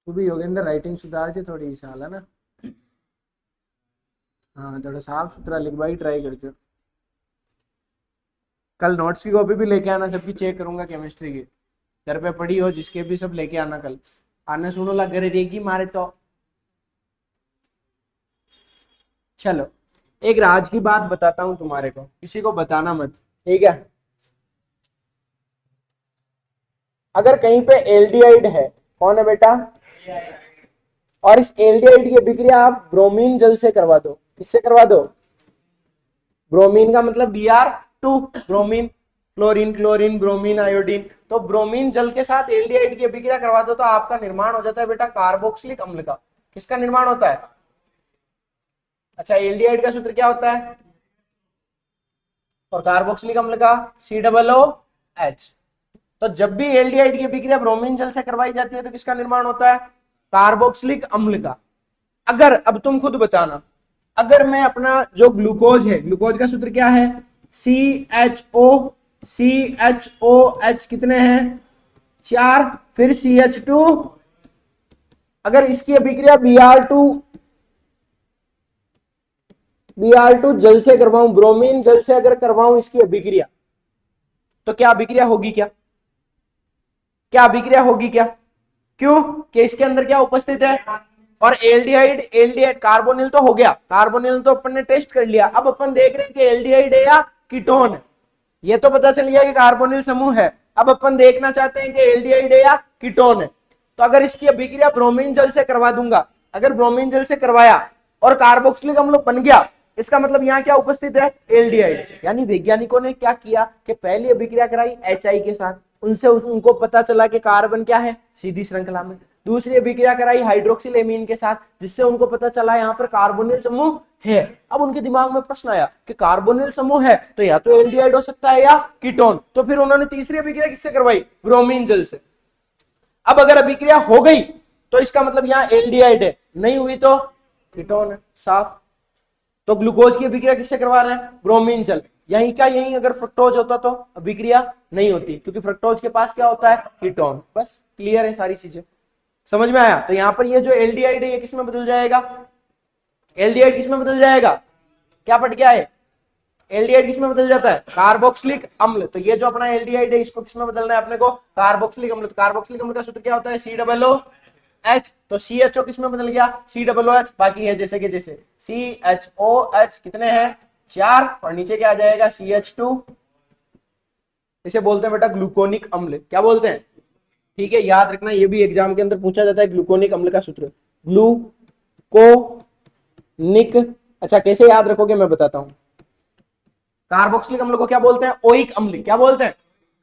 तू भी योगेंद्र राइटिंग सुधार थी थोड़ी इस साल है ना। हाँ थोड़ा साफ सुथरा लिख भाई, ट्राई करते। कल नोट्स की कॉपी भी लेके आना, सबकी चेक करूंगा केमिस्ट्री की, घर पे पड़ी हो जिसके भी सब लेके आना कल। आने सुनो लग गए रेगी मारे तो। चलो एक राज की बात बताता हूं तुम्हारे को, किसी को बताना मत, ठीक है। अगर कहीं पे एल्डिहाइड है, कौन है बेटा, और इस एल्डिहाइड की अभिक्रिया आप ब्रोमीन जल से करवा दो, किससे करवा दो, ब्रोमीन का मतलब Br2, bromine, fluorine chlorine bromine iodine, तो ब्रोमीन जल के साथ एल्डिहाइड की अभिक्रिया करवा दो तो आपका निर्माण हो जाता है बेटा कार्बोक्सिलिक अम्ल का। किसका निर्माण होता है, अच्छा एल्डिहाइड का सूत्र क्या होता है, और कार्बोक्सिलिक अम्ल का COOH। तो जब भी एल्डिहाइड की अभिक्रिया ब्रोमीन जल से करवाई जाती है तो किसका निर्माण होता है, कार्बोक्सिलिक अम्ल का। अगर अब तुम खुद बताना, अगर मैं अपना जो ग्लूकोज है, ग्लूकोज का सूत्र क्या है, CHO कितने हैं 4, फिर CH2, अगर इसकी अभिक्रिया Br2 जल से करवाऊं, ब्रोमीन जल से अगर करवाऊं इसकी अभिक्रिया, तो क्या अभिक्रिया होगी, क्या क्या अभिक्रिया होगी क्या, क्यों कि इसके अंदर क्या उपस्थित है, और एल्डिहाइड कार्बोनिल तो हो गया, कार्बोनिल तो अपन ने टेस्ट कर लिया, अब अपन देख रहे हैं कि एल्डिहाइड है या कीटोन है। ये तो पता चल गया कि कार्बोनिल समूह है, अब अपन देखना चाहते हैं कि एल्डिहाइड है या कीटोन है। तो अगर इसकी अभिक्रिया ब्रोमीन जल से करवा दूंगा, अगर ब्रोमीन जल से करवाया और कार्बोक्सिलिक अम्ल बन गया, इसका मतलब यहाँ क्या उपस्थित है, एल्डिहाइड। यानी वैज्ञानिकों ने क्या किया कि पहली अभिक्रिया कराई HI के साथ, उनसे उनको पता चला कि कार्बन क्या है सीधी श्रृंखला में, दूसरी अभिक्रिया कराई हाइड्रोक्सिल एमीन के साथ, जिससे उनको पता चला यहाँ पर कार्बोनिल समूह है। अब उनके दिमाग में प्रश्न आया कि कार्बोनिल समूह है तो या तो एल्डिहाइड हो सकता है या कीटोन, तो फिर उन्होंने तीसरी अभिक्रिया किससे करवाई, ब्रोमीन जल से। अब अगर अभिक्रिया हो गई तो इसका मतलब यहाँ एल्डिहाइड है, नहीं हुई तो कीटोन है, साफ। तो ग्लूकोज की अभिक्रिया किससे करवा रहे हैं, ब्रोमीन जल। यहीं का यहीं अगर फ्रक्टोज होता तो अभिक्रिया नहीं होती, क्योंकि फ्रक्टोज के पास क्या होता है, कीटोन। बस क्लियर है सारी चीजें, समझ में आया। तो यहां पर ये जो एल्डिहाइड है ये किसमें बदल जाएगा, एल्डिहाइड किसमें बदल जाएगा, क्या पढ़ गया है, एल्डिहाइड किसमें बदल जाता है, कार्बोक्सिलिक अम्ल। तो ये जो अपना एल्डिहाइड है इसको किसमें बदलना है अपने को, कार्बोक्सिलिक अम्ल। तो कार्बोक्सिलिक अम्ल का सूत्र क्या होता है, COOH। तो CHO किसमें बदल गया, COOH। बाकी है जैसे कि जैसे CHOH कितने हैं 4, और नीचे क्या आ जाएगा CH2। इसे बोलते हैं बेटा ग्लूकोनिक अम्ल, क्या बोलते हैं, ठीक है, याद रखना, ये भी एग्जाम के अंदर पूछा जाता है, ग्लूकोनिक अम्ल का सूत्र ग्लूकोनिक। अच्छा कैसे याद रखोगे मैं बताता हूं। कार्बोक्सिलिक अम्ल को क्या बोलते हैं, ओइक अम्ल। क्या बोलते हैं,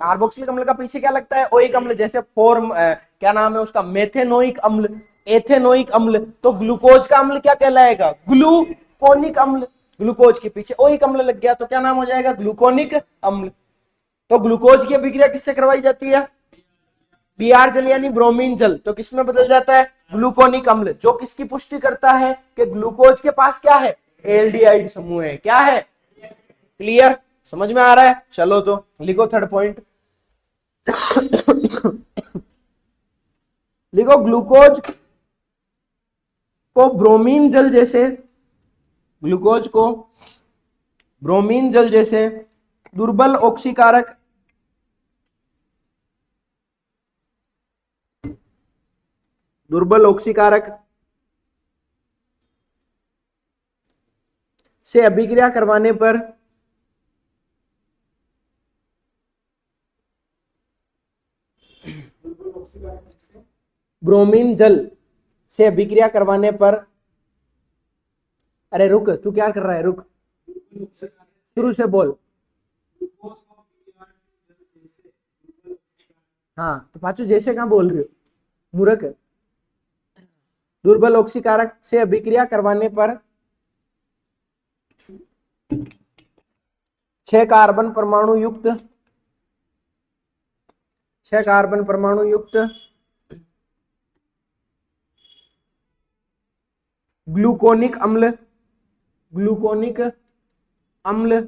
कार्बोक्सिलिक अम्ल का पीछे क्या लगता है, ओइक अम्ल। जैसे फॉर्म क्या नाम है उसका, मेथेनोइक अम्ल, एथेनोइक अम्ल। तो ग्लूकोज का अम्ल क्या कहलाएगा, ग्लूकोनिक अम्ल। ग्लूकोज के पीछे ओइक अम्ल लग गया तो क्या नाम हो जाएगा, ग्लूकोनिक अम्ल। तो ग्लूकोज की अभिक्रिया किससे करवाई जाती है, बीआर जल यानी ब्रोमीन जल, तो किसमें बदल जाता है, ग्लूकोनिक अम्ल, जो किसकी पुष्टि करता है कि ग्लूकोज के पास क्या है, एल्डिहाइड समूह है। क्या है, क्लियर, समझ में आ रहा है। चलो तो लिखो थर्ड पॉइंट। लिखो ग्लूकोज को ब्रोमीन जल जैसे, ग्लूकोज को ब्रोमीन जल जैसे दुर्बल ऑक्सीकारक दुर्बल ऑक्सीकारक से अभिक्रिया करवाने पर ब्रोमीन जल से अभिक्रिया करवाने पर, अरे रुक, तू क्या कर रहा है, रुक, शुरू से बोल। हाँ तो पाचू जैसे कहां बोल रही हो मूर्ख। दुर्बल ऑक्सीकारक से अभिक्रिया करवाने पर 6 कार्बन परमाणु युक्त 6 कार्बन परमाणु युक्त ग्लूकोनिक अम्ल, ग्लूकोनिक अम्ल,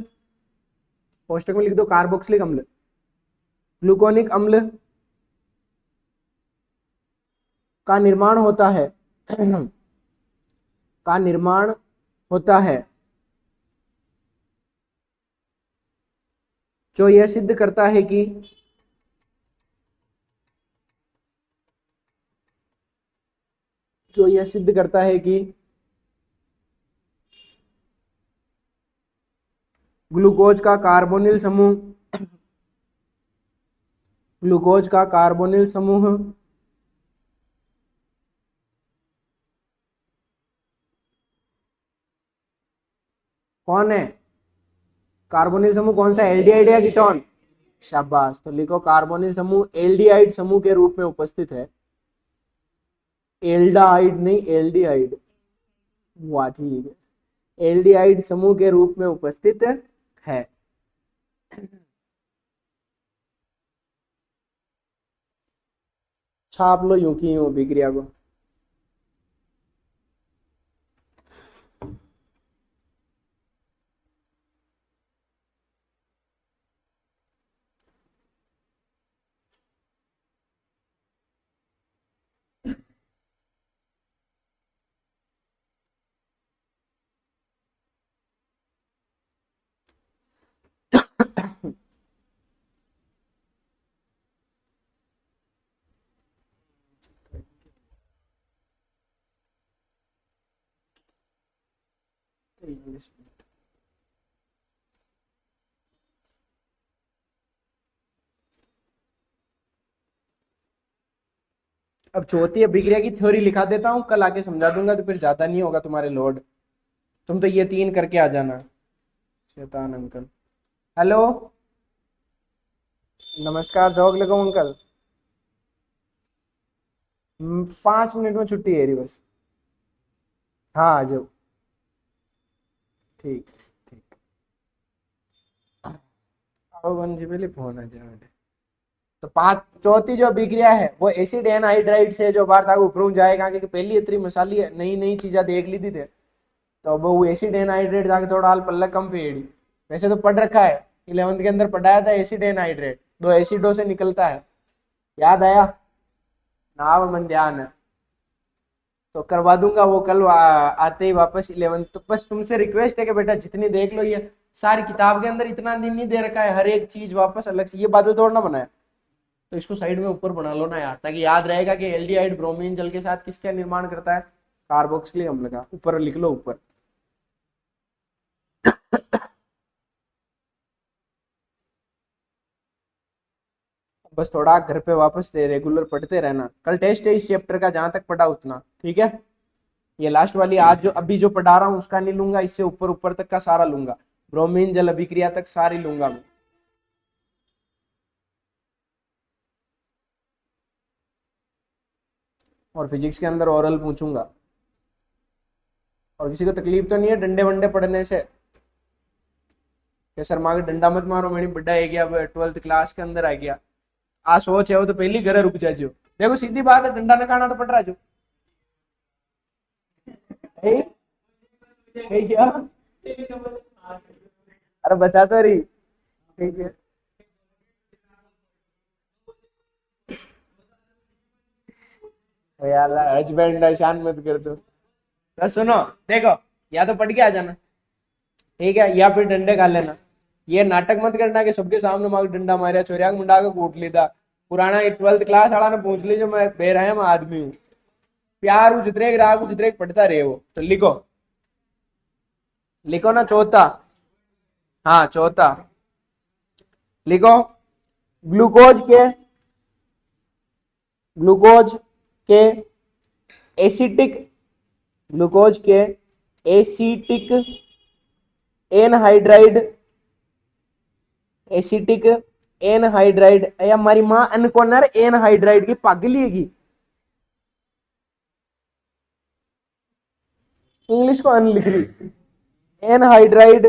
कोष्टक में लिख दो कार्बोक्सिलिक अम्ल, ग्लूकोनिक अम्ल का निर्माण होता है का निर्माण होता है, जो यह सिद्ध करता है कि ग्लूकोज का कार्बोनिल समूह ग्लूकोज का कार्बोनिल समूह कौन है, कार्बोनिल समूह कौन सा, एल्डिहाइड या कीटोन। शाबाश, तो लिखो कार्बोनिल समूह एल्डिहाइड समूह के रूप में उपस्थित है, एल्डाहाइड नहीं एल्डिहाइड, वाह ठीक है, एल्डिहाइड समूह के रूप में उपस्थित है। छाप लो यूं की यूं अभिक्रिया को। अब चौथी अभिक्रिया की थ्योरी लिखा देता हूं, कल आके समझा दूंगा, तो फिर ज्यादा नहीं होगा तुम्हारे लोड। तुम तो ये 3 करके आ जाना। शैतान अंकल, हेलो, नमस्कार, जॉग लगाओ अंकल। 5 मिनट में छुट्टी है रही बस। हाँ आ जाओ, ठीक ठीक। आओ बन जी, पहले फोन आ जाए। तो पांच, चौथी जो अभिक्रिया है वो एसिड एनहाइड्राइड से जो बार था ऊपर जाएगा, क्योंकि पहली इतनी मसाली नई नई चीजें देख ली थी थे, तो अब वो एसिड एनहाइड्रेट जाके थोड़ा हाल पल्ला कम पेड़ी। वैसे तो पढ़ रखा है, 11th के अंदर पढ़ाया था, एसिड एनहाइड्रेट 2 एसिडों से निकलता है, याद आया, नाव मन ध्यान है। तो करवा दूंगा वो कल आते ही वापस 11th। तो बस तुमसे रिक्वेस्ट है कि बेटा जितनी देख लो, ये सारी किताब के अंदर इतना दिन नहीं दे रखा है, हर एक चीज वापस अलग से, ये बादल तोड़ना बनाया, तो इसको साइड में ऊपर बना लो ना यार, ताकि याद रहेगा कि एल्डिहाइड ब्रोमीन जल के साथ किसका निर्माण करता है, कार्बोक्सिलिक अम्ल का। ऊपर लिख लो ऊपर। बस थोड़ा घर पे वापस से रेगुलर पढ़ते रहना, कल टेस्ट है इस चैप्टर का, जहां तक पढ़ा उतना, ठीक है। ये लास्ट वाली आज जो अभी जो पढ़ा रहा हूँ उसका नहीं लूंगा, इससे ऊपर ऊपर तक का सारा लूंगा, ब्रोमीन जल अभिक्रिया तक सारी लूंगा मैं। और फिजिक्स के अंदर ओरल पूछूंगा। और किसी को तकलीफ तो नहीं है डंडे वंडे पढ़ने से? सर के डंडा मत मारो, मेरी बड्डा है गया, 12th क्लास के अंदर आ गया, आ सोच है वो तो पहली घर रुक जाए जो। देखो सीधी बात है, डंडा न खाना तो पड़ रहा जो है, क्या। अरे बता तो रही, ठीक है। यार हस्बैंड शान मत कर दो। तो सुनो, देखो या तो पढ़ के आ जाना, ठीक है, या फिर डंडे खा लेना। ये नाटक मत करना कि सबके सामने मार डंडा मारे, चोरिया मुंडा के कूट लीधा। पुराना 12th क्लास वाला ने पूछ लीजिए, मैं बेरहम आदमी हूँ, प्यार हूँ जितने ग्राहक हूँ जितने पढ़ता रहे वो। तो लिखो, लिखो ना चौथा, हाँ चौथा लिखो। ग्लूकोज के ग्लूकोज के एसिटिक ग्लूकोज के एसिटिक एनहाइड्राइड एसिटिक एनहाइड्राइड, या हमारी मां अनकोनर एनहाइड्राइड की पागली है, इंग्लिश को अन लिख रही। एनहाइड्राइड,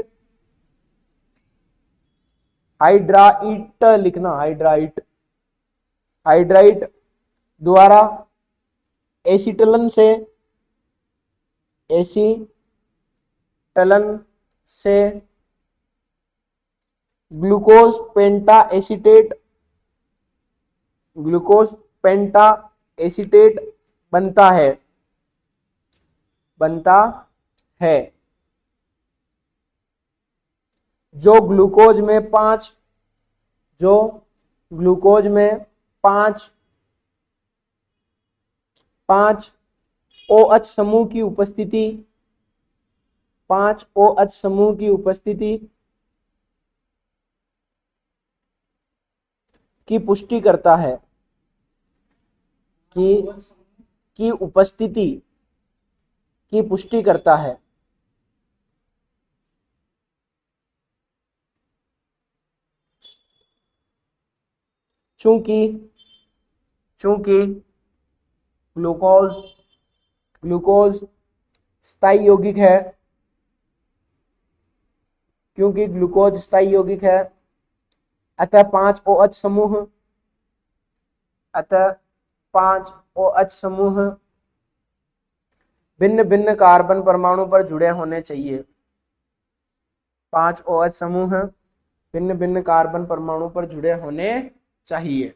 हाइड्राइट लिखना, हाइड्राइट, हाइड्राइट द्वारा एसिटलन से ग्लूकोज पेंटा एसिटेट बनता है, जो ग्लूकोज में पांच OH समूह की उपस्थिति, 5 OH समूह की उपस्थिति की पुष्टि करता है, की उपस्थिति की पुष्टि करता है। चूंकि ग्लूकोज स्थायी यौगिक है, क्योंकि ग्लूकोज स्थायी यौगिक है, अतः 5 OH समूह भिन्न भिन्न कार्बन परमाणु पर जुड़े होने चाहिए। 5 OH समूह भिन्न भिन्न कार्बन परमाणु पर जुड़े होने चाहिए।